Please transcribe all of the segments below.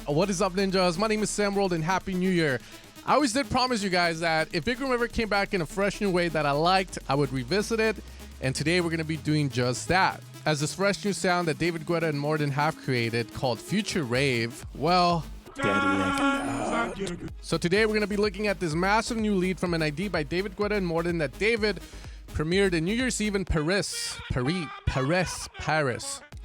What is up, ninjas? My name is Sam World and Happy New Year. I always did promise you guys that if Big Room ever came back in a fresh new way that I liked, I would revisit it. And today we're going to be doing just that. As this fresh new sound that David Guetta and Morten have created called Future Rave, well, so today we're going to be looking at this massive new lead from an ID by David Guetta and Morten that David premiered in New Year's Eve in Paris.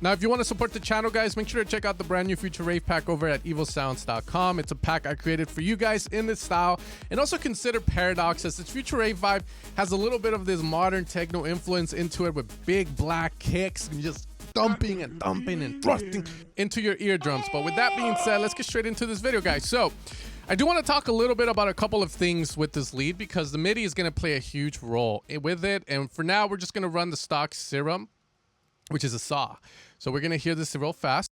Now, if you want to support the channel, guys, make sure to check out the brand new Future Rave pack over at evilsounds.com. It's a pack I created for you guys in this style. And also consider Paradox, as its Future Rave vibe has a little bit of this modern techno influence into it with big black kicks and just dumping and thumping and thrusting into your eardrums. But with that being said, let's get straight into this video, guys. So I do want to talk a little bit about a couple of things with this lead because the Midi is going to play a huge role with it. And for now, we're just going to run the stock serum, which is a saw. So we're going to hear this real fast.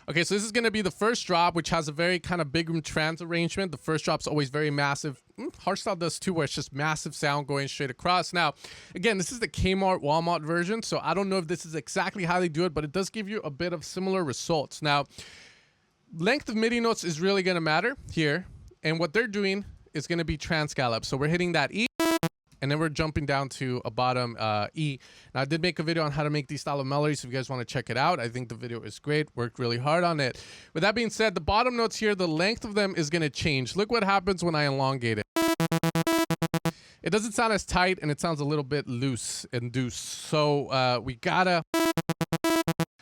Okay, so this is going to be the first drop, which has a very kind of big room trance arrangement. The first drop's always very massive. Hardstyle does too, where it's just massive sound going straight across. Now, again, this is the Kmart, Walmart version, so I don't know if this is exactly how they do it, but it does give you a bit of similar results. Now, length of MIDI notes is really going to matter here, and what they're doing is going to be trance gallop. So we're hitting that E, and then we're jumping down to a bottom E. Now, I did make a video on how to make these style of melodies. If you guys want to check it out, I think the video is great. Worked really hard on it. With that being said, the bottom notes here, the length of them is going to change. Look what happens when I elongate it. It doesn't sound as tight, and it sounds a little bit loose and deuce. So we gotta...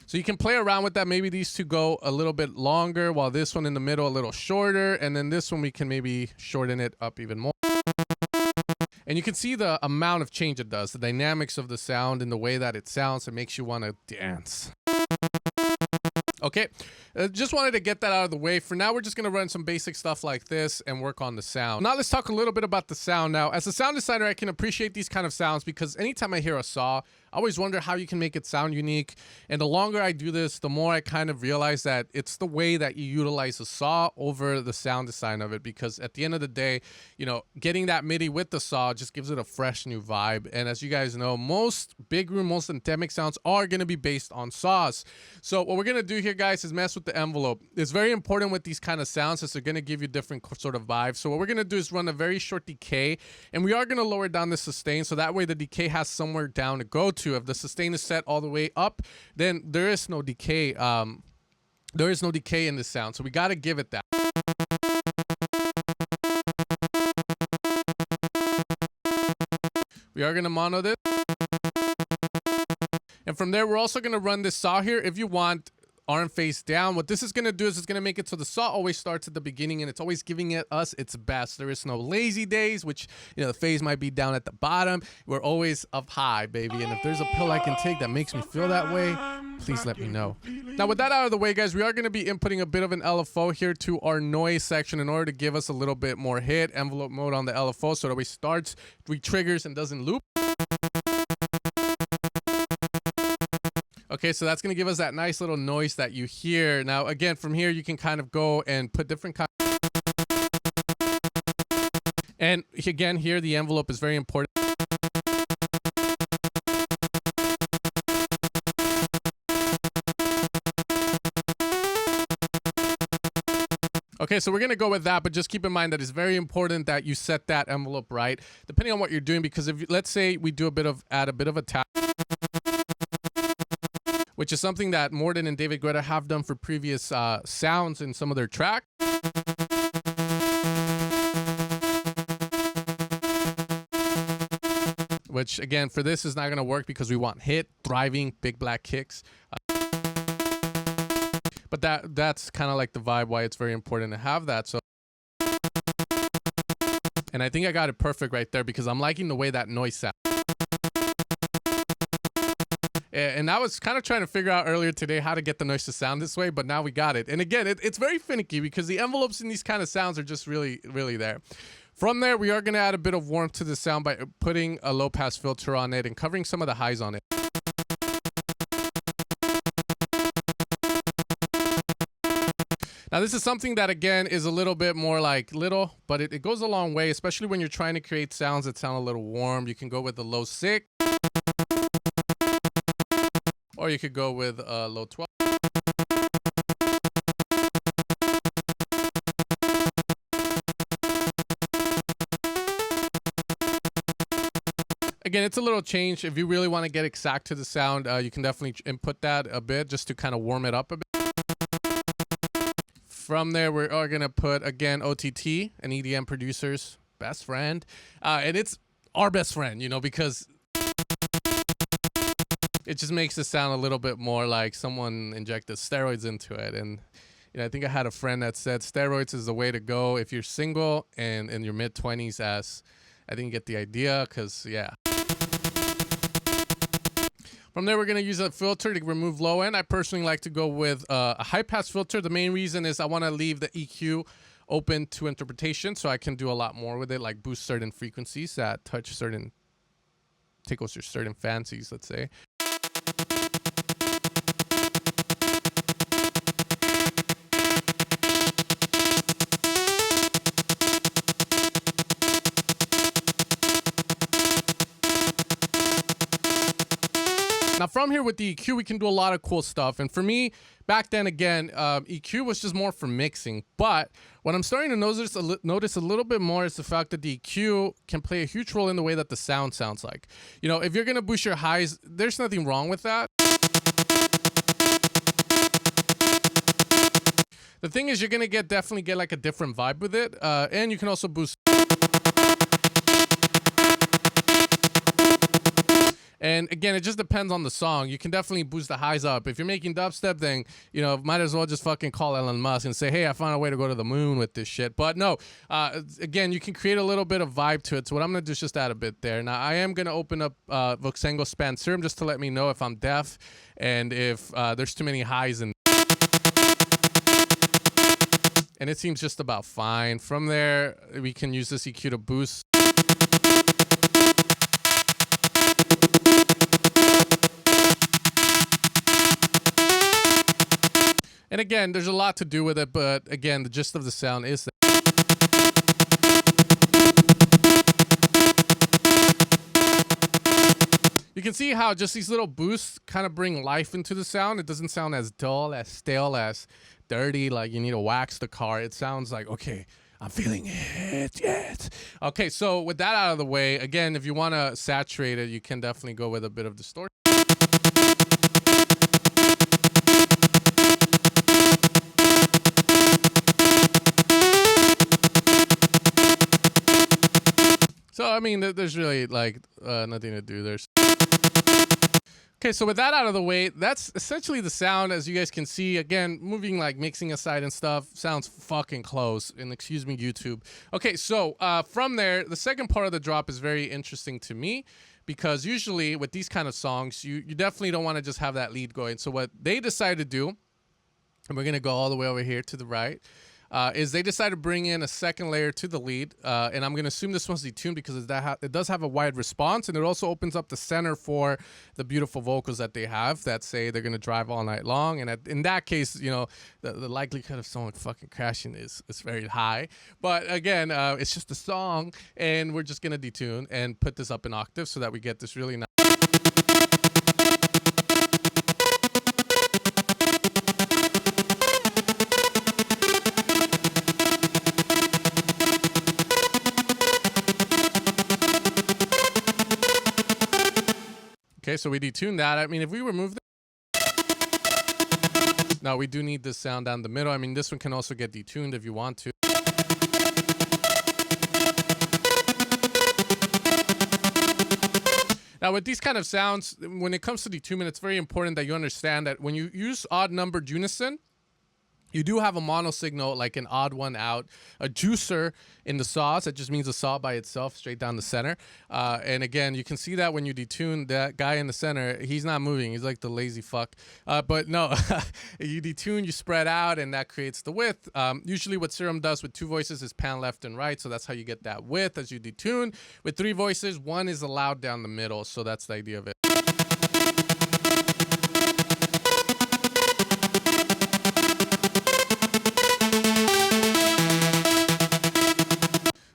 So you can play around with that. Maybe these two go a little bit longer, while this one in the middle a little shorter, and then this one we can maybe shorten it up even more. And you can see the amount of change it does, the dynamics of the sound and the way that it sounds. It makes you want to dance. Okay, just wanted to get that out of the way. For now, we're just going to run some basic stuff like this and work on the sound. Now, let's talk a little bit about the sound. Now, as a sound designer, I can appreciate these kind of sounds because anytime I hear a saw, I always wonder how you can make it sound unique. And the longer I do this, the more I kind of realize that it's the way that you utilize a saw over the sound design of it. Because at the end of the day, you know, getting that MIDI with the saw just gives it a fresh new vibe. And as you guys know, most big room, most anthemic sounds are going to be based on saws. So what we're going to do here, guys, is mess with the envelope. It's very important with these kind of sounds as they're going to give you different sort of vibes. So what we're going to do is run a very short decay, and we are going to lower down the sustain. So that way the decay has somewhere down to go to. If the sustain is set all the way up, then there is no decay. There is no decay in the sound. So we got to give it that. We are going to mono this. And from there, we're also going to run this saw here. If you want arm face down, what this is going to do is it's going to make it so the saw always starts at the beginning and it's always giving it us its best. There is no lazy days, which, you know, the phase might be down at the bottom. We're always up high, baby. And if there's a pill I can take that makes me feel that way, please let me know. Now, with that out of the way, guys, we are going to be inputting a bit of an LFO here to our noise section in order to give us a little bit more hit. Envelope mode on the LFO so that we starts, we triggers and doesn't loop. Okay, so that's going to give us that nice little noise that you hear. Now, again, from here, you can kind of go and put different kinds. And again, here, the envelope is very important. Okay, so we're going to go with that, but just keep in mind that it's very important that you set that envelope right, depending on what you're doing, because if, let's say we do add a bit of a tap, which is something that Morten and David Guetta have done for previous sounds in some of their tracks. Which, again, for this is not going to work because we want hit, thriving, big black kicks. But that's kind of like the vibe why it's very important to have that. So, and I think I got it perfect right there because I'm liking the way that noise sounds. And I was kind of trying to figure out earlier today how to get the noise to sound this way, but now we got it. And again, it's very finicky because the envelopes in these kind of sounds are just really, really there. From there, we are going to add a bit of warmth to the sound by putting a low pass filter on it and covering some of the highs on it. Now, this is something that, again, is a little bit more like little, but it goes a long way, especially when you're trying to create sounds that sound a little warm. You can go with the low 6. or you could go with low 12. Again, it's a little change. If you really want to get exact to the sound, you can definitely input that a bit just to kind of warm it up a bit. From there, we are going to put, again, OTT, an EDM producer's best friend. And it's our best friend, you know, because it just makes it sound a little bit more like someone injected steroids into it. And you know, I think I had a friend that said steroids is the way to go if you're single and in your mid-20s. As I didn't get the idea, because yeah. From there, we're going to use a filter to remove low end. I personally like to go with a high pass filter. The main reason is I want to leave the EQ open to interpretation, so I can do a lot more with it, like boost certain frequencies that touch certain, tickles your certain fancies, let's say. Now from here with the EQ, we can do a lot of cool stuff. And for me, back then, again, EQ was just more for mixing. But what I'm starting to notice a little bit more is the fact that the EQ can play a huge role in the way that the sound sounds like. You know, if you're going to boost your highs, there's nothing wrong with that. The thing is, you're going to definitely get like a different vibe with it. And you can also boost. And again, it just depends on the song. You can definitely boost the highs up. If you're making dubstep, then, you know, might as well just fucking call Elon Musk and say, hey, I found a way to go to the moon with this shit. But no, again, you can create a little bit of vibe to it. So what I'm going to do is just add a bit there. Now, I am going to open up Voxengo Span Serum just to let me know if I'm deaf and if there's too many highs in. And it seems just about fine. From there, we can use this EQ to boost. And again, there's a lot to do with it, but again, the gist of the sound is that. You can see how just these little boosts kind of bring life into the sound. It doesn't sound as dull, as stale, as dirty, like you need to wax the car. It sounds like, okay, I'm feeling it, yes. Okay, so with that out of the way, again, if you want to saturate it, you can definitely go with a bit of distortion. So, I mean, there's really, like, nothing to do. Okay, so with that out of the way, that's essentially the sound. As you guys can see, again, moving, like, mixing aside and stuff, sounds fucking close. And excuse me, YouTube. Okay, so from there, the second part of the drop is very interesting to me, because usually with these kind of songs, you definitely don't want to just have that lead going. So what they decided to do, and we're going to go all the way over here to the right, is they decided to bring in a second layer to the lead, and I'm going to assume this one's detuned because it does have a wide response, and it also opens up the center for the beautiful vocals that they have that say they're going to drive all night long. And in that case, you know, the likelihood of someone fucking crashing is very high. But again, it's just a song, and we're just going to detune and put this up in octave so that we get this really nice. Okay, so we detune that. I mean, if we remove that. Now, we do need this sound down the middle. I mean, this one can also get detuned if you want to. Now, with these kind of sounds, when it comes to detunement, it's very important that you understand that when you use odd-numbered unison, you do have a mono signal, like an odd one out, a juicer in the saws. That just means a saw by itself straight down the center. And again, you can see that when you detune that guy in the center, he's not moving. He's like the lazy fuck. But no, you detune, you spread out, and that creates the width. Usually what Serum does with two voices is pan left and right. So that's how you get that width as you detune. With three voices, one is allowed down the middle. So that's the idea of it.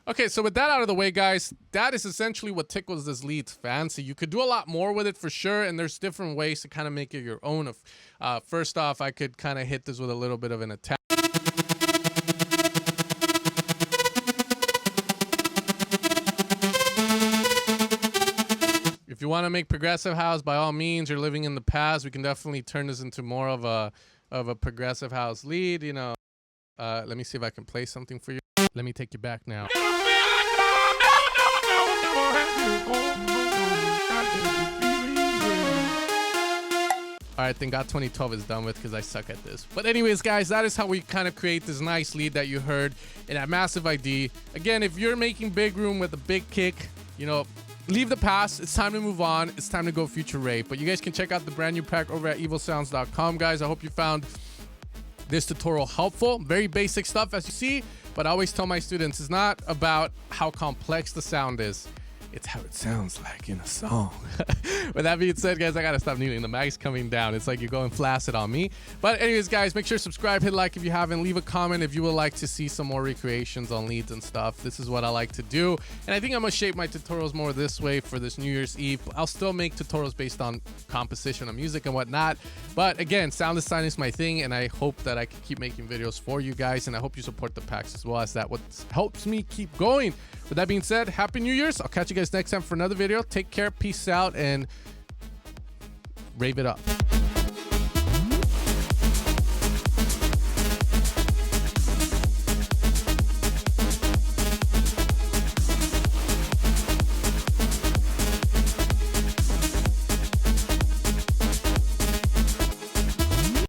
Okay, Okay, so with that out of the way, guys, that is essentially what tickles this lead fancy. You could do a lot more with it for sure, and there's different ways to kind of make it your own. First off, I could kind of hit this with a little bit of an attack. If you want to make progressive house, by all means, you're living in the past. We can definitely turn this into more of a progressive house lead. You know, let me see if I can play something for you. Let me take you back now. All right, then God 2012 is done with because I suck at this. But anyways, guys, that is how we kind of create this nice lead that you heard in that massive ID. Again, if you're making big room with a big kick, you know, leave the past. It's time to move on. It's time to go future rave. But you guys can check out the brand new pack over at evilsounds.com, guys. I hope you found this tutorial helpful. Very basic stuff, as you see. But I always tell my students, it's not about how complex the sound is. It's how it sounds like in a song. With that being said, guys, I gotta stop kneeling. The mic's coming down. It's like you're going flaccid on me. But anyways, guys, make sure to subscribe, hit like if you haven't, leave a comment if you would like to see some more recreations on leads and stuff. This is what I like to do. And I think I'm gonna shape my tutorials more this way for this New Year's Eve. I'll still make tutorials based on composition of music and whatnot. But again, sound design is my thing, and I hope that I can keep making videos for you guys. And I hope you support the packs as well, as that what helps me keep going. With that being said, Happy New Year's. I'll catch you guys next time for another video. Take care, peace out, and rave it up.